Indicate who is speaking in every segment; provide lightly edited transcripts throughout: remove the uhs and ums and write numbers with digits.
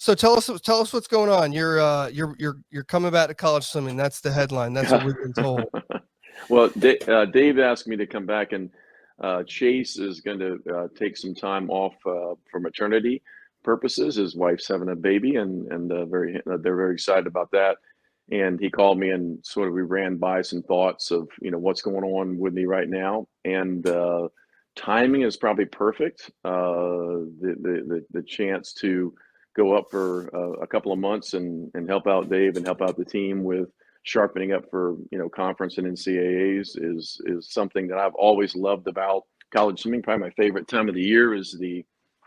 Speaker 1: So tell us what's going on. You're coming back to college swimming. That's the headline. That's what we've been told.
Speaker 2: Well, Dave asked me to come back, and Chase is going to take some time off for maternity purposes. His wife's having a baby, and they're very excited about that. And he called me, and sort of we ran by some thoughts of what's going on with me right now, and timing is probably perfect. The chance to go up for a couple of months and help out Dave and help out the team with sharpening up for conference and NCAAs is something that I've always loved about college swimming. Probably my favorite time of the year is the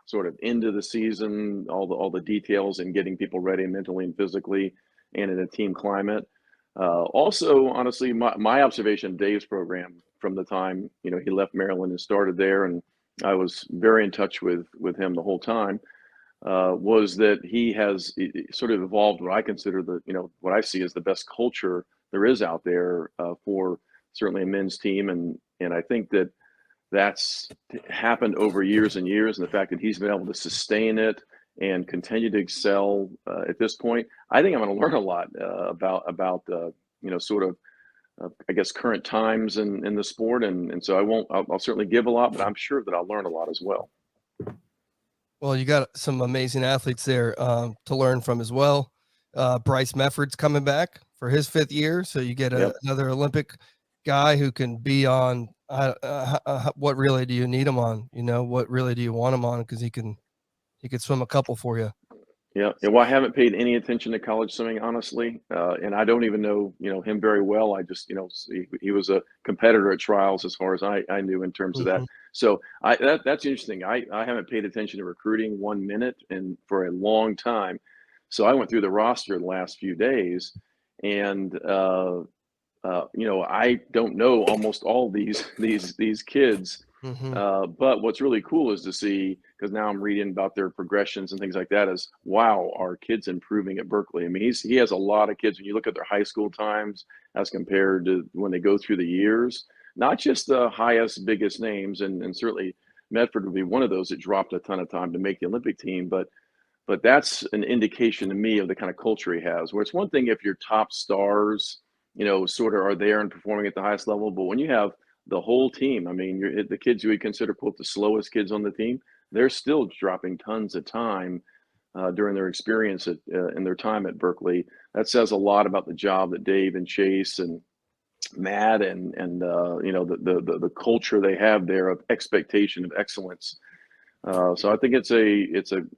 Speaker 2: sort of end of the season, all the details and getting people ready mentally and physically, and in a team climate. Also, honestly, my observation of Dave's program from the time he left Maryland and started there, and I was very in touch with him the whole time. Was that he has sort of evolved what I consider what I see as the best culture there is out there for certainly a men's team, and I think that's happened over years and years, and the fact that he's been able to sustain it and continue to excel at this point, I think I'm going to learn a lot about sort of I guess current times in the sport, and so I'll certainly give a lot, but I'm sure that I'll learn a lot as well.
Speaker 1: Well, you got some amazing athletes there to learn from as well. Bryce Mefford's coming back for his 5th year, so you get another Olympic guy who can be on. What relay do you need him on? What relay do you want him on? Because he could swim a couple for you.
Speaker 2: Yeah. Well, I haven't paid any attention to college swimming, honestly, and I don't even know him very well. I just he was a competitor at trials as far as I knew in terms of that. So that's interesting. I haven't paid attention to recruiting 1 minute and for a long time. So I went through the roster the last few days, and I don't know almost all these kids. But what's really cool is to see, because now I'm reading about their progressions and things like that, is wow, are kids improving at Berkeley? I mean, he has a lot of kids. When you look at their high school times as compared to when they go through the years, not just the highest, biggest names, and certainly Mefford would be one of those that dropped a ton of time to make the Olympic team, but that's an indication to me of the kind of culture he has, where it's one thing if your top stars, sort of are there and performing at the highest level, but when you have the whole team, I mean, the kids you would consider, quote, the slowest kids on the team, they're still dropping tons of time during their experience in their time at Berkeley. That says a lot about the job that Dave and Chase and Matt and the culture they have there of expectation of excellence. So I think it's an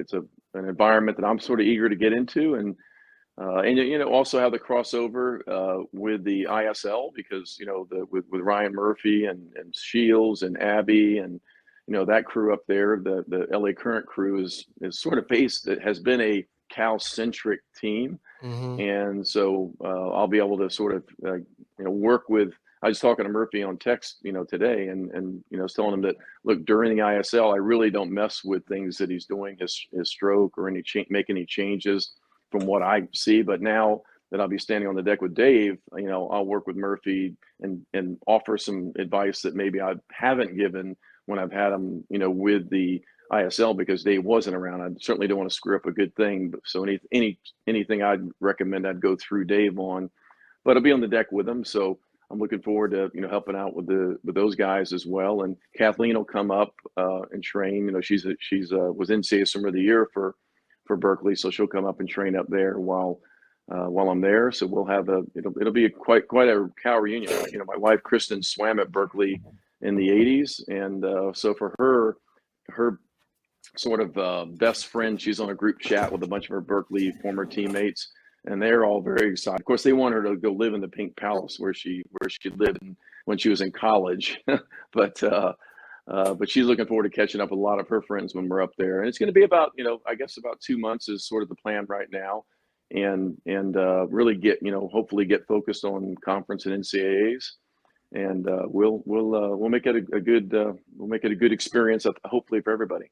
Speaker 2: environment that I'm sort of eager to get into, and also have the crossover with the ISL, because with Ryan Murphy and Shields and Abby and that crew up there, the LA Current crew is sort of based. It has been a Cal-centric team, and so I'll be able to sort of work with. I was talking to Murphy on text today, and I was telling him that, look, during the ISL, I really don't mess with things that he's doing, his stroke or make any changes from what I see. But now that I'll be standing on the deck with Dave, I'll work with Murphy and offer some advice that maybe I haven't given when I've had him, with the ISL, because Dave wasn't around. I certainly don't want to screw up a good thing. So anything I'd recommend, I'd go through Dave on, but I'll be on the deck with him. So I'm looking forward to helping out with those guys as well. And Kathleen will come up and train. She's was NCAA Swimmer of the Year for Berkeley, so she'll come up and train up there while I'm there. So we'll have it'll be quite a Cal reunion. My wife Kristen swam at Berkeley in the 80s, and so for her sort of best friend, she's on a group chat with a bunch of her Berkeley former teammates, and they're all very excited. Of course, they want her to go live in the Pink Palace where she lived when she was in college, but she's looking forward to catching up with a lot of her friends when we're up there. And it's going to be about, I guess about 2 months is sort of the plan right now, and really get, hopefully get focused on conference and NCAAs, and we'll make it a good experience, hopefully, for everybody.